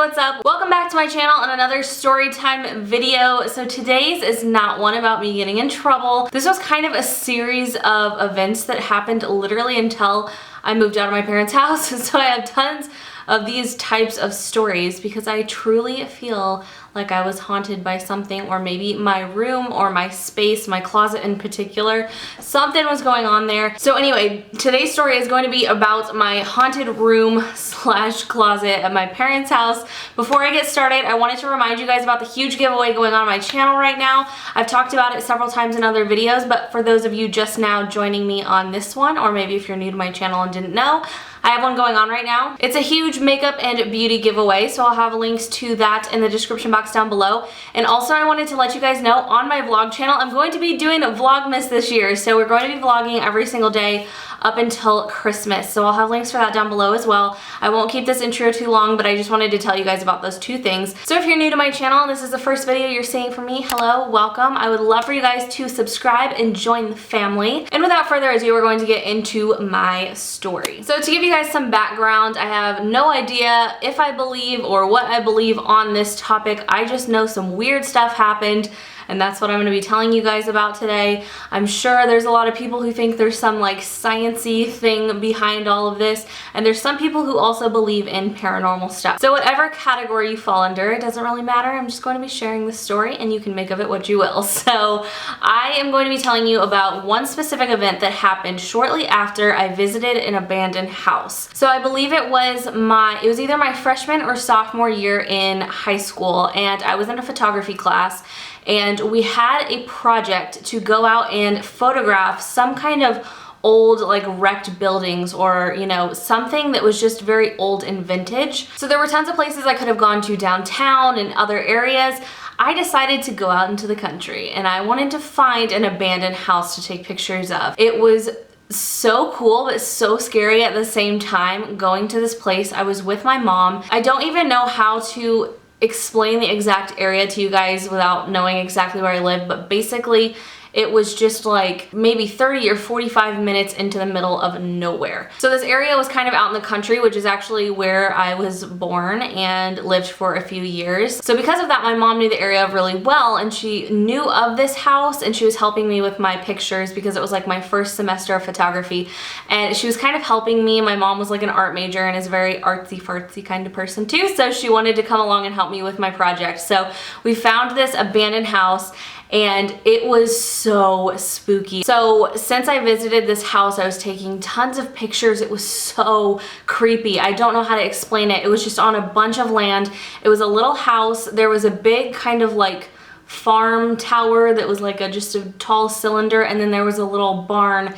what's up? Welcome back to my channel and another story time video. So today's is not one about me getting in trouble. This was kind of a series of events that happened literally until I moved out of my parents' house. So I have tons of these types of stories because I truly feel like I was haunted by something, or maybe my room or my space, my closet in particular. Something was going on there. So anyway, today's story is going to be about my haunted room slash closet at my parents' house. Before I get started, I wanted to remind you guys about the huge giveaway going on my channel right now. I've talked about it several times in other videos, but for those of you just now joining me on this one, or maybe if you're new to my channel and didn't know, I have one going on right now. It's a huge makeup and beauty giveaway, so I'll have links to that in the description box down below. And also I wanted to let you guys know on my vlog channel, I'm going to be doing a Vlogmas this year. So we're going to be vlogging every single day up until Christmas. So I'll have links for that down below as well. I won't keep this intro too long, but I just wanted to tell you guys about those two things. So if you're new to my channel and this is the first video you're seeing from me, hello, welcome. I would love for you guys to subscribe and join the family. And without further ado, we're going to get into my story. So to give you guys some background, I have no idea if I believe or what I believe on this topic. I just know some weird stuff happened, and that's what I'm going to be telling you guys about today. I'm sure there's a lot of people who think there's some like science-y thing behind all of this, and there's some people who also believe in paranormal stuff. So whatever category you fall under, it doesn't really matter. I'm just going to be sharing this story and you can make of it what you will. So I am going to be telling you about one specific event that happened shortly after I visited an abandoned house. So I believe it was either my freshman or sophomore year in high school, and I was in a photography class, and we had a project to go out and photograph some kind of old like wrecked buildings, or you know, something that was just very old and vintage. So there were tons of places I could have gone to downtown and other areas. I decided to go out into the country and I wanted to find an abandoned house to take pictures of. It was so cool but so scary at the same time going to this place. I was with my mom. I don't even know how to explain the exact area to you guys without knowing exactly where I live, but basically it was just like maybe 30 or 45 minutes into the middle of nowhere. So this area was kind of out in the country, which is actually where I was born and lived for a few years. So because of that, my mom knew the area really well, and she knew of this house, and she was helping me with my pictures because it was like my first semester of photography, and she was kind of helping me. My mom was like an art major and is a very artsy fartsy kind of person too, so she wanted to come along and help me with my project. So we found this abandoned house, and it was so spooky. So since I visited this house, I was taking tons of pictures. It was so creepy. I don't know how to explain it. It was just on a bunch of land. It was a little house. There was a big kind of like farm tower that was like just a tall cylinder, and then there was a little barn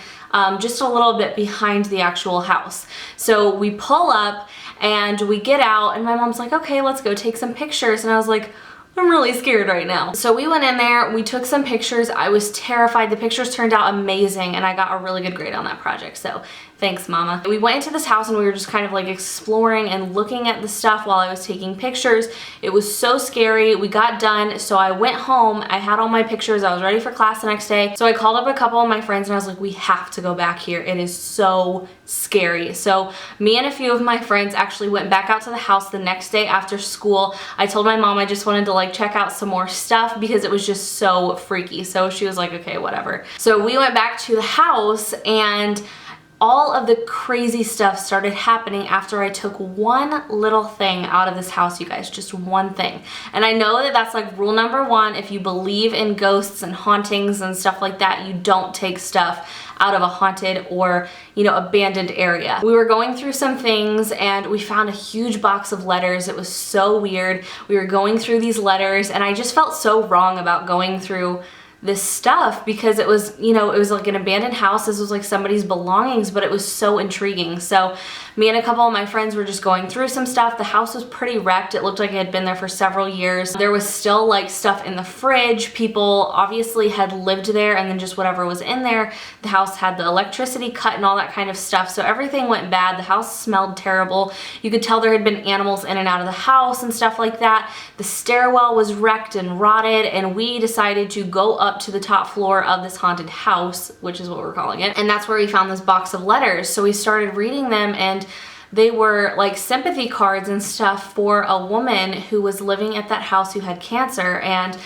just a little bit behind the actual house. So we pull up and we get out, and my mom's like, okay, let's go take some pictures. And I was like, I'm really scared right now. So we went in there, we took some pictures. I was terrified. The pictures turned out amazing, and I got a really good grade on that project. So thanks, Mama. We went into this house and we were just kind of like exploring and looking at the stuff while I was taking pictures. It was so scary. We got done, so I went home. I had all my pictures. I was ready for class the next day. So I called up a couple of my friends and I was like, we have to go back here. It is so scary. So me and a few of my friends actually went back out to the house the next day after school. I told my mom I just wanted to like check out some more stuff because it was just so freaky. So she was like, okay, whatever. So we went back to the house, and all of the crazy stuff started happening after I took one little thing out of this house, you guys, just one thing. And I know that that's like rule number one. If you believe in ghosts and hauntings and stuff like that, you don't take stuff out of a haunted or, you know, abandoned area. We were going through some things and we found a huge box of letters. It was so weird. We were going through these letters and I just felt so wrong about going through this stuff because it was, you know, it was like an abandoned house. This was like somebody's belongings, but it was so intriguing. So me and a couple of my friends were just going through some stuff. The house was pretty wrecked. It looked like it had been there for several years. There was still like stuff in the fridge. People obviously had lived there, and then just whatever was in there. The house had the electricity cut and all that kind of stuff. So everything went bad. The house smelled terrible. You could tell there had been animals in and out of the house and stuff like that. The stairwell was wrecked and rotted, and we decided to go up to the top floor of this haunted house, which is what we're calling it. And that's where we found this box of letters. So we started reading them, and they were like sympathy cards and stuff for a woman who was living at that house who had cancer, and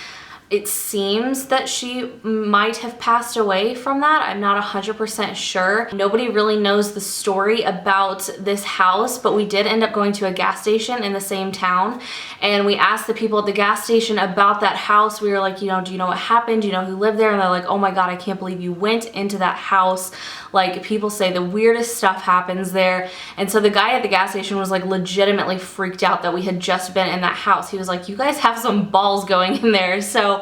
it seems that she might have passed away from that. I'm not 100% sure. Nobody really knows the story about this house, but we did end up going to a gas station in the same town, and we asked the people at the gas station about that house. We were like, you know, do you know what happened? Do you know who lived there? And they're like, oh my God, I can't believe you went into that house. Like, people say the weirdest stuff happens there. And so the guy at the gas station was like legitimately freaked out that we had just been in that house. He was like, you guys have some balls going in there. So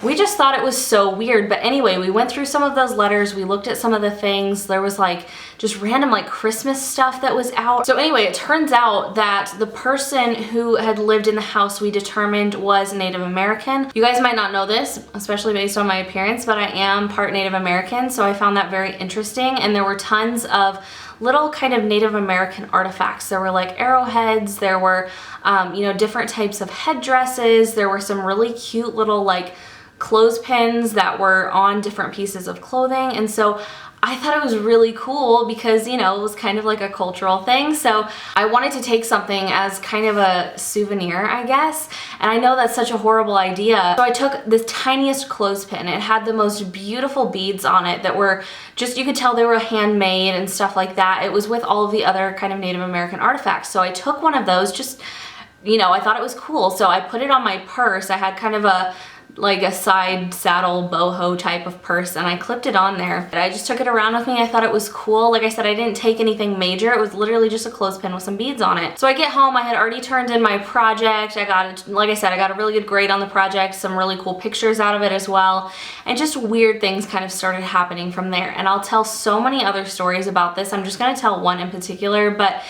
we just thought it was so weird. But anyway, we went through some of those letters. We looked at some of the things. There was like just random like Christmas stuff that was out. So anyway, it turns out that the person who had lived in the house we determined was Native American. You guys might not know this, especially based on my appearance, but I am part Native American. So I found that very interesting. And there were tons of little kind of Native American artifacts. There were like arrowheads. There were, you know, different types of headdresses. There were some really cute little like clothespins that were on different pieces of clothing. And so I thought it was really cool because, you know, it was kind of like a cultural thing. So I wanted to take something as kind of a souvenir, I guess. And I know that's such a horrible idea. So I took this tiniest clothespin. It had the most beautiful beads on it that were just, you could tell they were handmade and stuff like that. It was with all of the other kind of Native American artifacts. So I took one of those, just, you know, I thought it was cool. So I put it on my purse. I had kind of a like a side saddle boho type of purse, and I clipped it on there. I just took it around with me. I thought it was cool. Like I said, I didn't take anything major. It was literally just a clothespin with some beads on it. So I get home, I had already turned in my project. I got, like I said, I got a really good grade on the project, some really cool pictures out of it as well, and just weird things kind of started happening from there. And I'll tell so many other stories about this. I'm just gonna tell one in particular, but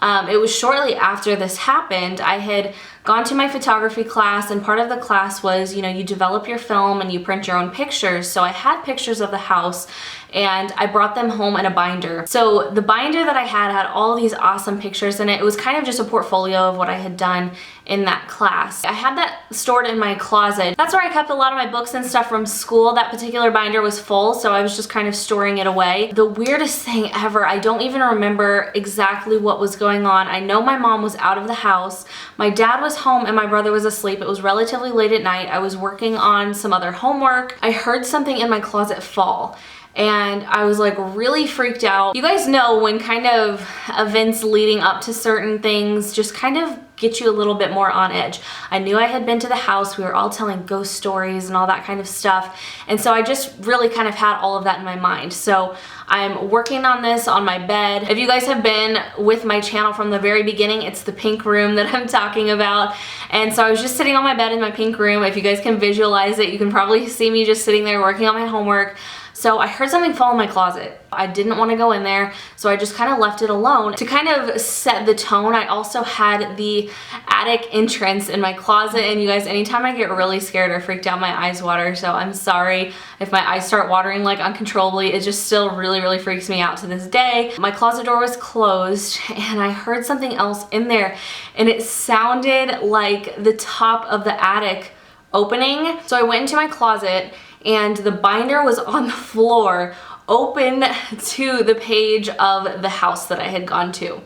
it was shortly after this happened. I had gone to my photography class, and part of the class was, you know, you develop your film and you print your own pictures. So I had pictures of the house and I brought them home in a binder. So the binder that I had all these awesome pictures in it. It was kind of just a portfolio of what I had done in that class. I had that stored in my closet. That's where I kept a lot of my books and stuff from school. That particular binder was full, so I was just kind of storing it away. The weirdest thing ever, I don't even remember exactly what was going on. I know my mom was out of the house. My dad was home and my brother was asleep. It was relatively late at night. I was working on some other homework. I heard something in my closet fall, and I was like really freaked out. You guys know when kind of events leading up to certain things just kind of get you a little bit more on edge. I knew I had been to the house. We were all telling ghost stories and all that kind of stuff. And so I just really kind of had all of that in my mind. So I'm working on this on my bed. If you guys have been with my channel from the very beginning, it's the pink room that I'm talking about. And so I was just sitting on my bed in my pink room. If you guys can visualize it, you can probably see me just sitting there working on my homework. So I heard something fall in my closet. I didn't want to go in there, so I just kind of left it alone. To kind of set the tone, I also had the attic entrance in my closet, and you guys, anytime I get really scared or freaked out, my eyes water, so I'm sorry if my eyes start watering like uncontrollably. It just still really freaks me out to this day. My closet door was closed, and I heard something else in there, and it sounded like the top of the attic opening. So I went into my closet, and the binder was on the floor, open to the page of the house that I had gone to.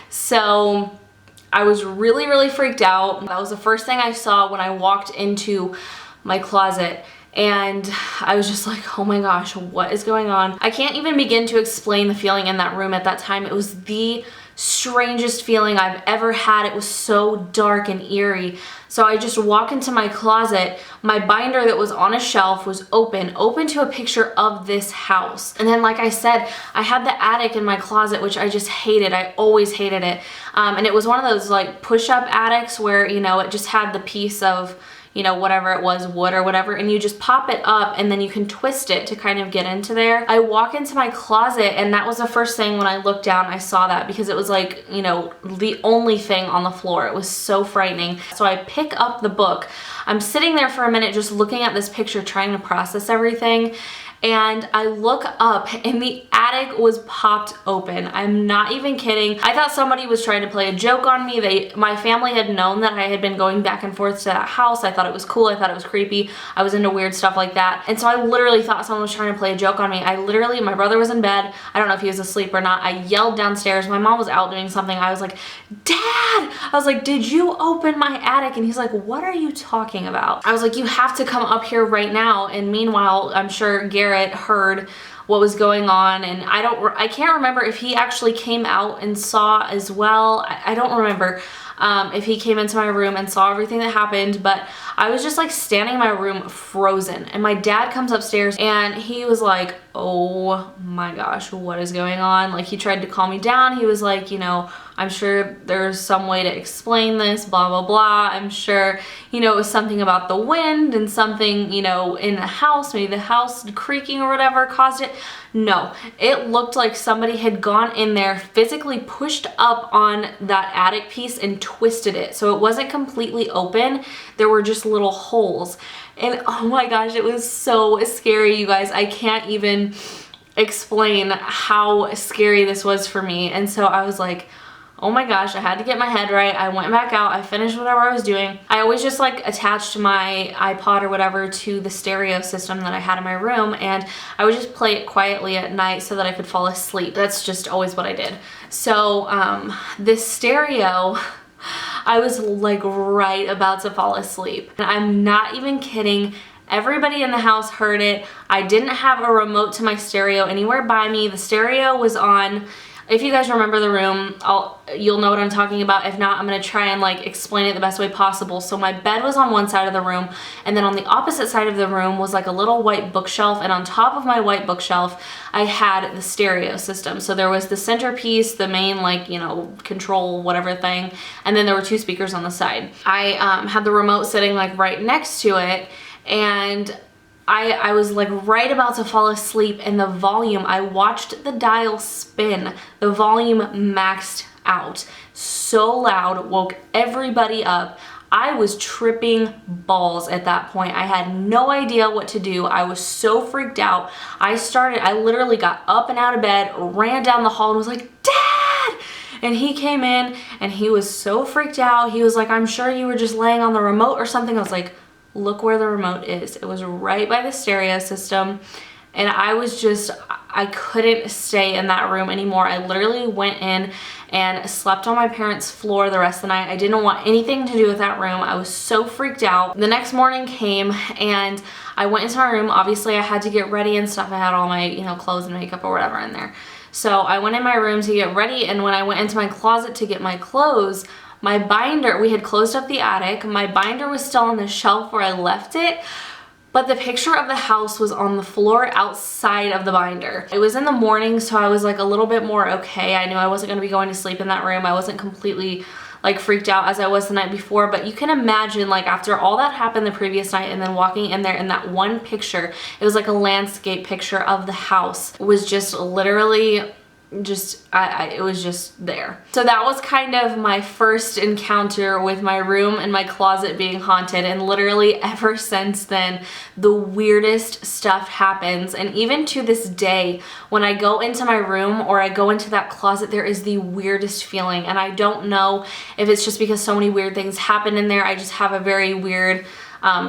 So I was really freaked out. That was the first thing I saw when I walked into my closet, and I was just like, oh my gosh, what is going on? I can't even begin to explain the feeling in that room at that time. It was the strangest feeling I've ever had. It was so dark and eerie. So I just walk into my closet. My binder that was on a shelf was open to a picture of this house. And then, like I said, I had the attic in my closet, which I just hated. I always hated it. And it was one of those like push-up attics where, you know, it just had the piece of, you know, whatever it was, wood or whatever, and you just pop it up and then you can twist it to kind of get into there. I walk into my closet, and that was the first thing when I looked down, I saw that, because it was like, you know, the only thing on the floor. It was so frightening. So I pick up the book. I'm sitting there for a minute just looking at this picture, trying to process everything. and I look up and the attic was popped open. I'm not even kidding. I thought somebody was trying to play a joke on me. My family had known that I had been going back and forth to that house. I thought it was cool. I thought it was creepy. I was into weird stuff like that. And so I literally thought someone was trying to play a joke on me. My brother was in bed. I don't know if he was asleep or not. I yelled downstairs. My mom was out doing something. I was like, Dad! I was like, did you open my attic? And he's like, what are you talking about? I was like, you have to come up here right now. And meanwhile, I'm sure Garrett heard what was going on, and I can't remember if he actually came out and saw as well. I don't remember if he came into my room and saw everything that happened, but I was just like standing in my room frozen, and my dad comes upstairs and he was like, oh my gosh, what is going on? Like, he tried to calm me down. He was like, you know, I'm sure there's some way to explain this, blah, blah, blah. I'm sure, you know, it was something about the wind and something, you know, in the house, maybe the house creaking or whatever caused it. No, it looked like somebody had gone in there, physically pushed up on that attic piece and twisted it. So it wasn't completely open. There were just little holes. And oh my gosh, it was so scary, you guys. I can't even explain how scary this was for me. And so I was like, oh my gosh, I had to get my head right. I went back out, I finished whatever I was doing. I always just like attached my iPod or whatever to the stereo system that I had in my room, and I would just play it quietly at night so that I could fall asleep. That's just always what I did. So this stereo, I was like right about to fall asleep. And I'm not even kidding. Everybody in the house heard it. I didn't have a remote to my stereo anywhere by me. The stereo was on. If you guys remember the room, you'll know what I'm talking about. If not, I'm gonna try and like explain it the best way possible. So my bed was on one side of the room, and then on the opposite side of the room was like a little white bookshelf, and on top of my white bookshelf, I had the stereo system. So there was the centerpiece, the main like, you know, control whatever thing, and then there were two speakers on the side. I had the remote sitting like right next to it, and I was like right about to fall asleep, and the volume, I watched the dial spin. The volume maxed out. So loud, woke everybody up. I was tripping balls at that point. I had no idea what to do. I was so freaked out. I literally got up and out of bed, ran down the hall and was like, Dad! And he came in and he was so freaked out. He was like, I'm sure you were just laying on the remote or something. I was like, look where the remote is. It was right by the stereo system, and I couldn't stay in that room anymore. I literally went in and slept on my parents' floor the rest of the night. I didn't want anything to do with that room. I was so freaked out. The next morning came and I went into my room. Obviously I had to get ready and stuff. I had all my, you know, clothes and makeup or whatever in there. So I went in my room to get ready, and when I went into my closet to get my clothes, my binder, we had closed up the attic. My binder was still on the shelf where I left it, but the picture of the house was on the floor outside of the binder. It was in the morning, so I was like a little bit more okay. I knew I wasn't gonna be going to sleep in that room. I wasn't completely like freaked out as I was the night before, but you can imagine like after all that happened the previous night and then walking in there and that one picture, it was like a landscape picture of the house, was just literally it was just there. So that was kind of my first encounter with my room and my closet being haunted, and literally ever since then the weirdest stuff happens. And even to this day, when I go into my room or I go into that closet, there is the weirdest feeling, and I don't know if it's just because so many weird things happen in there. I just have a very weird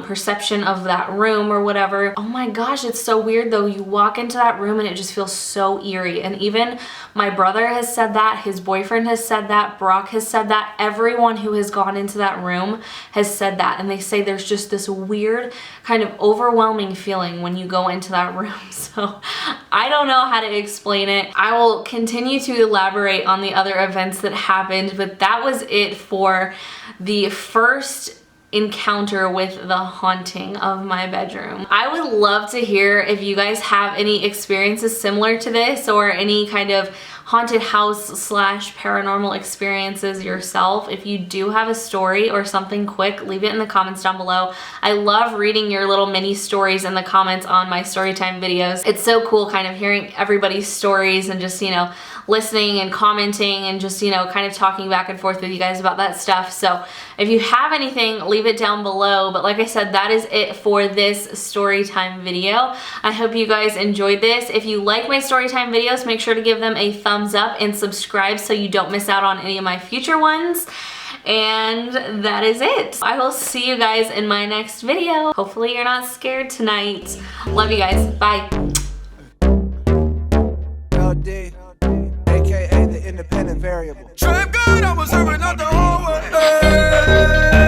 perception of that room or whatever. Oh my gosh, it's so weird though. You walk into that room and it just feels so eerie. And even my brother has said that, his boyfriend has said that, Brock has said that, everyone who has gone into that room has said that. And they say there's just this weird kind of overwhelming feeling when you go into that room. So I don't know how to explain it. I will continue to elaborate on the other events that happened, but that was it for the first encounter with the haunting of my bedroom. I would love to hear if you guys have any experiences similar to this, or any kind of haunted house slash paranormal experiences yourself. If you do have a story or something quick, leave it in the comments down below. I love reading your little mini stories in the comments on my Storytime videos. It's so cool kind of hearing everybody's stories and just, you know, listening and commenting and just, you know, kind of talking back and forth with you guys about that stuff. So if you have anything, leave it down below. But like I said, that is it for this Storytime video. I hope you guys enjoyed this. If you like my Storytime videos, make sure to give them a thumbs up and subscribe so you don't miss out on any of my future ones. And that is it. I will see you guys in my next video. Hopefully you're not scared tonight. Love you guys. Bye. LD, aka the independent variable. Trap God, I was serving out the hallway.